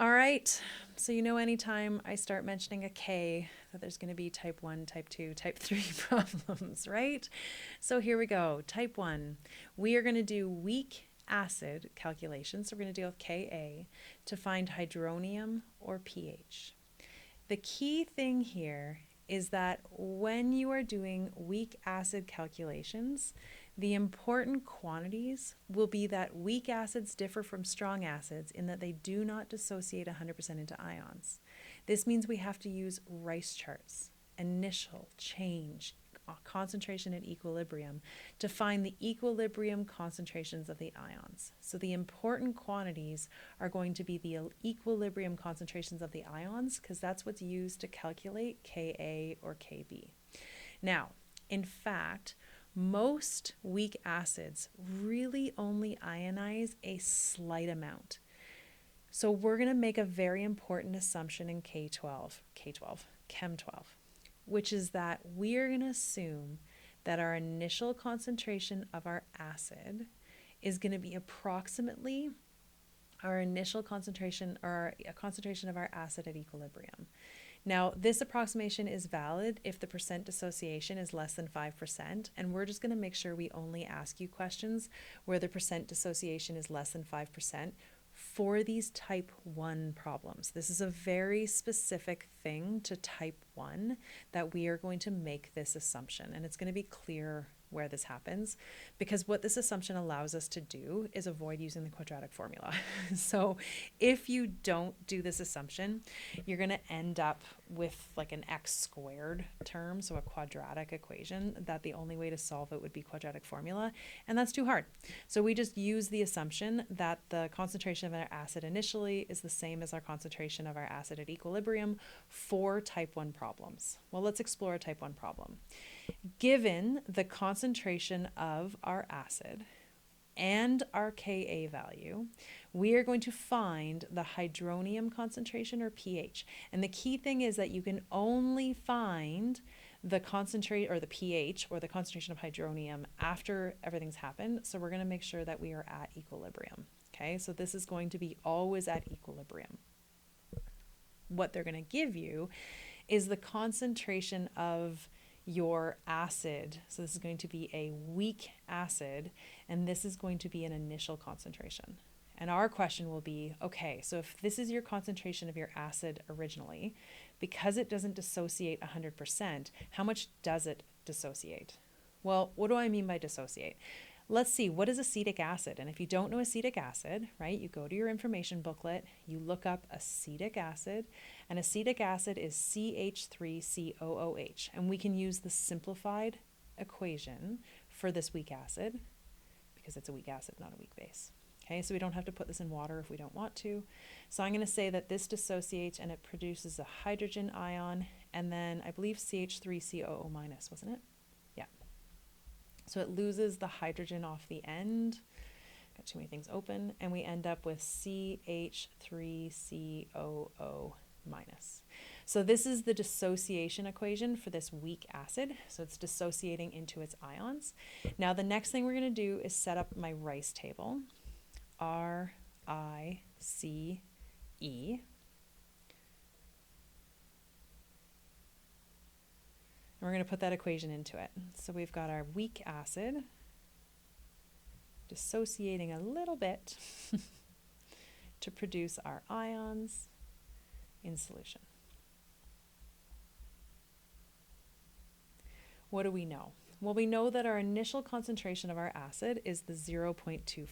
All right. So, anytime I start mentioning a K, that there's going to be type 1, type 2, type 3 problems, right? So, here we go. Type 1, we are going to do weak acid calculations. So, we're going to deal with Ka to find hydronium or pH. The key thing here is that when you are doing weak acid calculations, the important quantities will be that weak acids differ from strong acids in that they do not dissociate 100% into ions. This means we have to use Rice charts, initial, change, concentration at equilibrium, to find the equilibrium concentrations of the ions. So the important quantities are going to be the equilibrium concentrations of the ions, because that's what's used to calculate Ka or Kb. Now, in fact, most weak acids really only ionize a slight amount. So we're going to make a very important assumption in Chem 12, which is that we're going to assume that our initial concentration of our acid is going to be approximately our initial concentration, or a concentration of our acid at equilibrium. Now, this approximation is valid if the percent dissociation is less than 5%, and we're just going to make sure we only ask you questions where the percent dissociation is less than 5% for these type 1 problems. This is a very specific thing to type 1 that we are going to make this assumption, and it's going to be clear where this happens, because what this assumption allows us to do is avoid using the quadratic formula. So if you don't do this assumption, you're going to end up with like an x squared term, so a quadratic equation, that the only way to solve it would be quadratic formula, and that's too hard. So we just use the assumption that the concentration of our acid initially is the same as our concentration of our acid at equilibrium for type 1 problems. Well, let's explore a type 1 problem. Given the concentration of our acid and our Ka value, we are going to find the hydronium concentration, or pH. And the key thing is that you can only find the concentrate or the pH or the concentration of hydronium after everything's happened. So we're going to make sure that we are at equilibrium. Okay, so this is going to be always at equilibrium. What they're going to give you is the concentration of your acid. So this is going to be a weak acid, and this is going to be an initial concentration. And our question will be, okay, so if this is your concentration of your acid originally, because it doesn't dissociate 100%, how much does it dissociate? Well, what do I mean by dissociate? Let's see, what is acetic acid? And if you don't know acetic acid, right, you go to your information booklet, you look up acetic acid, and acetic acid is 𝐻3𝑂OH. And we can use the simplified equation for this weak acid, because it's a weak acid, not a weak base. Okay, so we don't have to put this in water if we don't want to. So I'm going to say that this dissociates and it produces a hydrogen ion, and then I believe 𝐻3𝑂 minus, wasn't it? Yeah. So it loses the hydrogen off the end. Got too many things open. And we end up with 𝐻3𝑂O minus. So this is the dissociation equation for this weak acid. So it's dissociating into its ions. Now the next thing we're going to do is set up my Rice table. RICE. And we're going to put that equation into it. So we've got our weak acid dissociating a little bit to produce our ions in solution. What do we know? Well, we know that our initial concentration of our acid is the 0.25.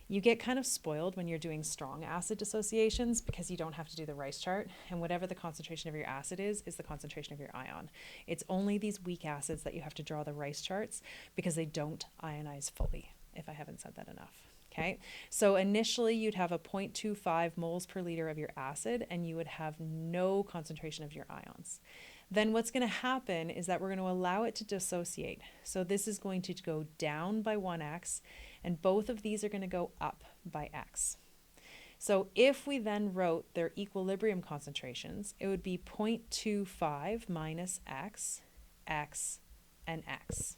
You get kind of spoiled when you're doing strong acid dissociations because you don't have to do the Rice chart, and whatever the concentration of your acid is the concentration of your ion. It's only these weak acids that you have to draw the Rice charts because they don't ionize fully, if I haven't said that enough. Okay, so initially you'd have a 0.25 moles per liter of your acid, and you would have no concentration of your ions. Then what's going to happen is that we're going to allow it to dissociate. So this is going to go down by 1x, and both of these are going to go up by x. So if we then wrote their equilibrium concentrations, it would be 0.25 minus x, x, and x.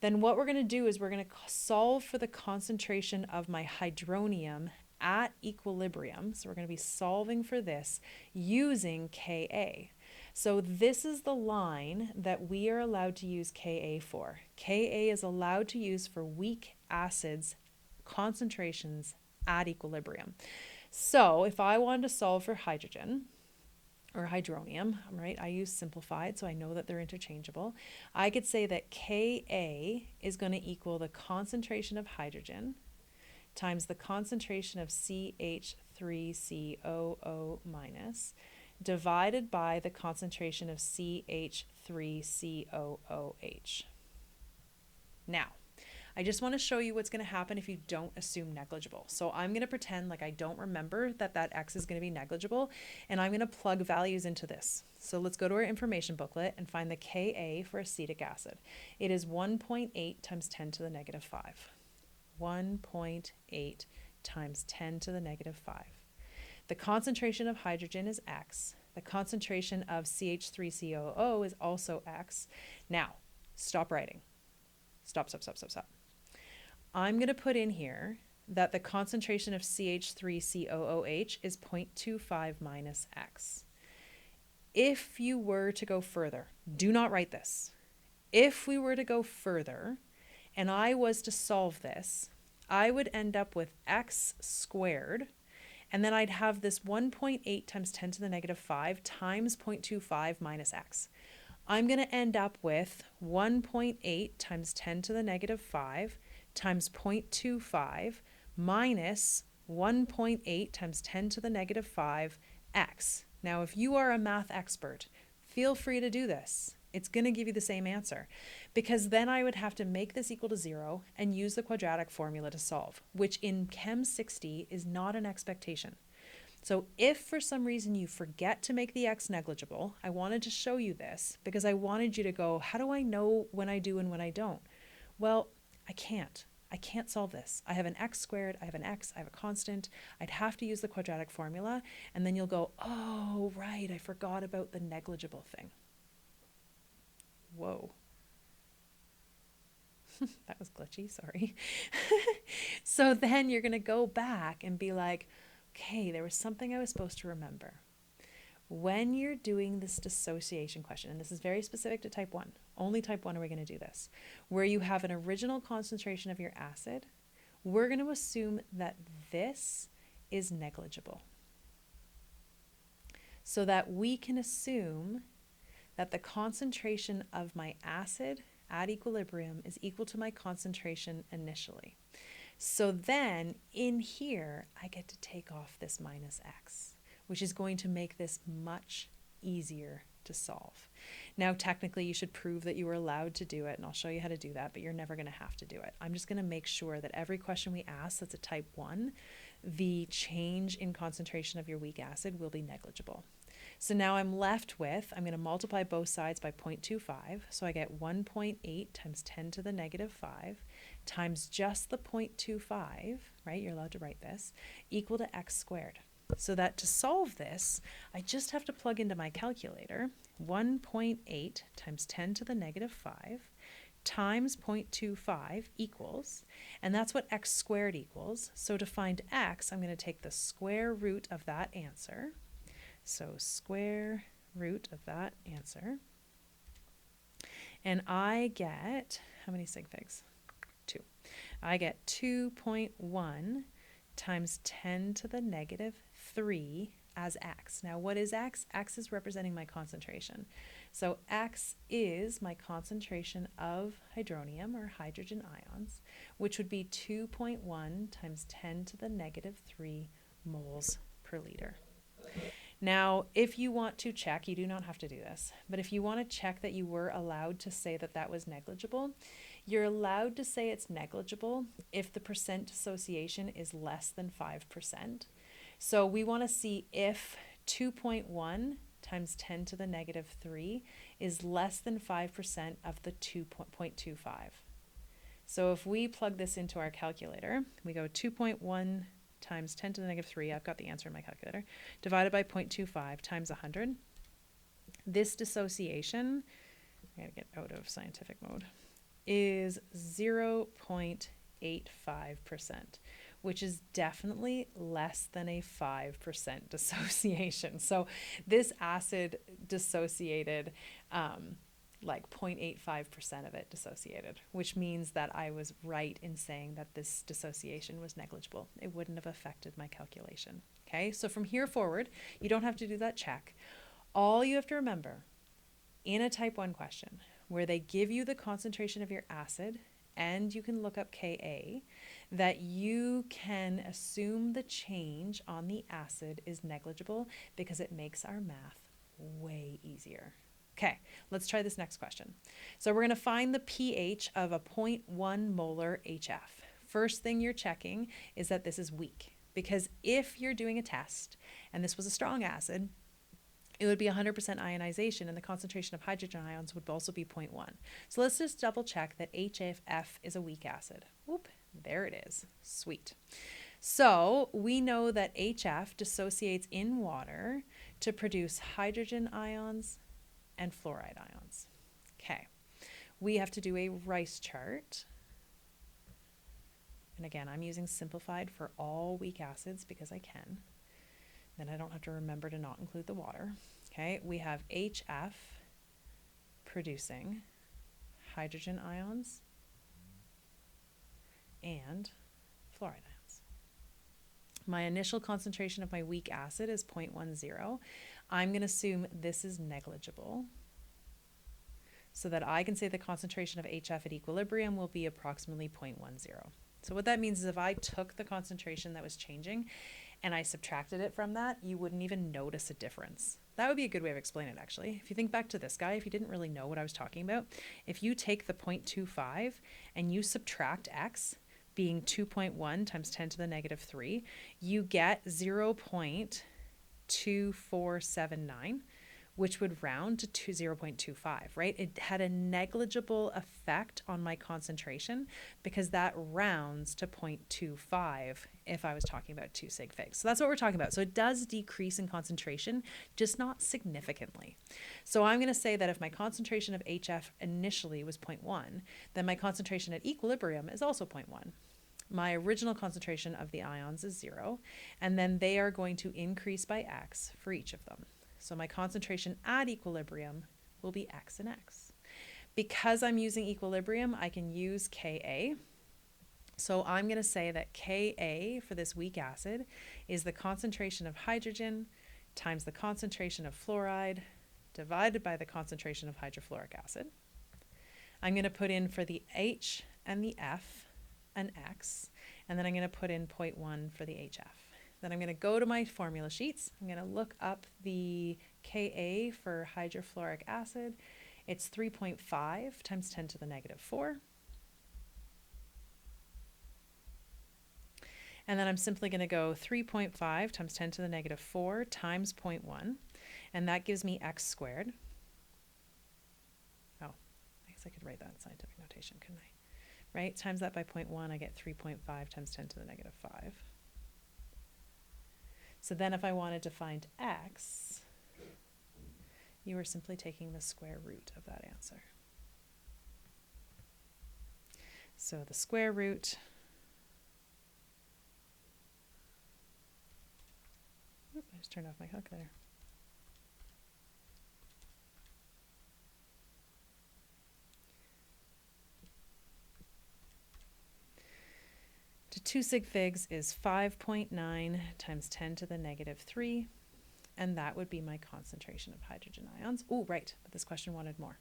Then what we're going to do is we're going to solve for the concentration of my hydronium at equilibrium. So we're going to be solving for this using Ka. So this is the line that we are allowed to use Ka for. Ka is allowed to use for weak acids concentrations at equilibrium. So if I wanted to solve for hydrogen or hydronium, right, I use simplified, so I know that they're interchangeable. I could say that Ka is going to equal the concentration of hydrogen times the concentration of ch3COO minus divided by the concentration of ch3COOH. Now, I just want to show you what's going to happen if you don't assume negligible. So I'm going to pretend like I don't remember that X is going to be negligible, and I'm going to plug values into this. So let's go to our information booklet and find the Ka for acetic acid. It is 1.8 times 10 to the negative 5. 1.8 times 10 to the negative 5. The concentration of hydrogen is X. The concentration of CH3COO is also X. Now, stop writing. Stop. I'm going to put in here that the concentration of CH3COOH is 0.25 minus X. If you were to go further, do not write this. If we were to go further and I was to solve this, I would end up with X squared, and then I'd have this 1.8 times 10 to the negative 5 times 0.25 minus X. I'm going to end up with 1.8 times 10 to the negative 5 times 0.25 minus 1.8 times 10 to the negative 5 X. Now, if you are a math expert, feel free to do this. It's going to give you the same answer, because then I would have to make this equal to 0 and use the quadratic formula to solve, which in Chem 60 is not an expectation. So if for some reason you forget to make the X negligible, I wanted to show you this because I wanted you to go, how do I know when I do and when I don't? Well, I can't solve this. I have an X squared, I have an X, I have a constant. I'd have to use the quadratic formula, and then you'll go, oh, right, I forgot about the negligible thing. Whoa. That was glitchy, sorry. So then you're going to go back and be like, okay, there was something I was supposed to remember. When you're doing this dissociation question, and this is very specific to type 1, only type 1 are we going to do this, where you have an original concentration of your acid, we're going to assume that this is negligible. So that we can assume that the concentration of my acid at equilibrium is equal to my concentration initially. So then in here, I get to take off this minus X, which is going to make this much easier to solve. Now, technically, you should prove that you were allowed to do it, and I'll show you how to do that, but you're never going to have to do it. I'm just going to make sure that every question we ask that's a type 1, the change in concentration of your weak acid will be negligible. So now I'm left with, I'm going to multiply both sides by 0.25, so I get 1.8 times 10 to the negative 5 times just the 0.25, right, you're allowed to write this, equal to X squared. So that to solve this, I just have to plug into my calculator 1.8 times 10 to the negative 5 times 0.25 equals, and that's what X squared equals. So to find X, I'm going to take the square root of that answer. So square root of that answer. And I get, how many sig figs? 2. I get 2.1 times 10 to the negative 3 as X. Now what is X? X is representing my concentration. So X is my concentration of hydronium or hydrogen ions, which would be 2.1 times 10 to the negative 3 moles per liter. Now, if you want to check, you do not have to do this, but if you want to check that you were allowed to say that that was negligible, you're allowed to say it's negligible if the percent dissociation is less than 5%. So we want to see if 2.1 times 10 to the negative 3 is less than 5% of the 2.25. So if we plug this into our calculator, we go 2.1 times 10 to the negative 3, I've got the answer in my calculator, divided by 0.25 times 100. This dissociation, I gotta get out of scientific mode, is 0.85%, which is definitely less than a 5% dissociation. So this acid dissociated, like 0.85% of it dissociated, which means that I was right in saying that this dissociation was negligible. It wouldn't have affected my calculation. Okay, so from here forward, you don't have to do that check. All you have to remember in a type 1 question where they give you the concentration of your acid and you can look up Ka, that you can assume the change on the acid is negligible because it makes our math way easier. Okay, let's try this next question. So we're going to find the pH of a 0.1 molar HF. First thing you're checking is that this is weak, because if you're doing a test and this was a strong acid, it would be 100% ionization and the concentration of hydrogen ions would also be 0.1. So let's just double check that HF is a weak acid. Whoop, there it is. Sweet. So we know that HF dissociates in water to produce hydrogen ions and fluoride ions. Okay, we have to do a Rice chart. And again, I'm using simplified for all weak acids because I can. Then I don't have to remember to not include the water. Okay, we have HF producing hydrogen ions and fluoride ions. My initial concentration of my weak acid is 0.10. I'm going to assume this is negligible so that I can say the concentration of HF at equilibrium will be approximately 0.10. So what that means is if I took the concentration that was changing and I subtracted it from that, you wouldn't even notice a difference. That would be a good way of explaining it, actually. If you think back to this guy, if you didn't really know what I was talking about, if you take the 0.25 and you subtract x, being 2.1 times 10 to the negative 3, you get 0.2479, which would round to 0.25, right? It had a negligible effect on my concentration because that rounds to 0.25 if I was talking about 2 sig figs. So that's what we're talking about. So it does decrease in concentration, just not significantly. So I'm going to say that if my concentration of HF initially was 0.1, then my concentration at equilibrium is also 0.1. My original concentration of the ions is 0, and then they are going to increase by x for each of them. So my concentration at equilibrium will be x and x. Because I'm using equilibrium, I can use Ka. So I'm going to say that Ka for this weak acid is the concentration of hydrogen times the concentration of fluoride divided by the concentration of hydrofluoric acid. I'm going to put in for the H and the F an x, and then I'm going to put in 0.1 for the HF. Then I'm going to go to my formula sheets. I'm going to look up the Ka for hydrofluoric acid. It's 3.5 times 10 to the negative 4. And then I'm simply going to go 3.5 times 10 to the negative 4 times 0.1. And that gives me x squared. Oh, I guess I could write that in scientific notation, couldn't I? Right? Times that by 0.1, I get 3.5 times 10 to the negative 5. So then if I wanted to find x, you are simply taking the square root of that answer. So the square root I just turned off my calculator. To 2 sig figs is 5.9 times 10 to the negative 3, and that would be my concentration of hydrogen ions. Oh, right, but this question wanted more.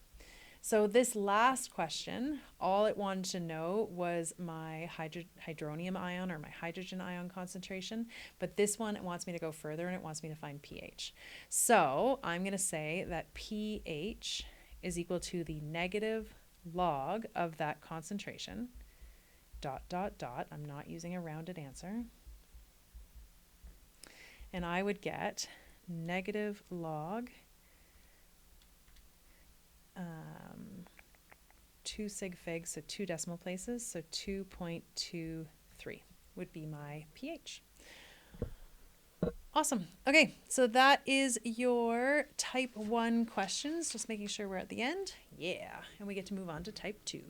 So this last question, all it wanted to know was my hydronium ion or my hydrogen ion concentration, but this one, it wants me to go further and it wants me to find pH. So I'm going to say that pH is equal to the negative log of that concentration, ... I'm not using a rounded answer. And I would get negative log 2 sig figs, so 2 decimal places, so 2.23 would be my pH. Awesome. Okay, so that is your type 1 questions. Just making sure we're at the end. Yeah, and we get to move on to type 2.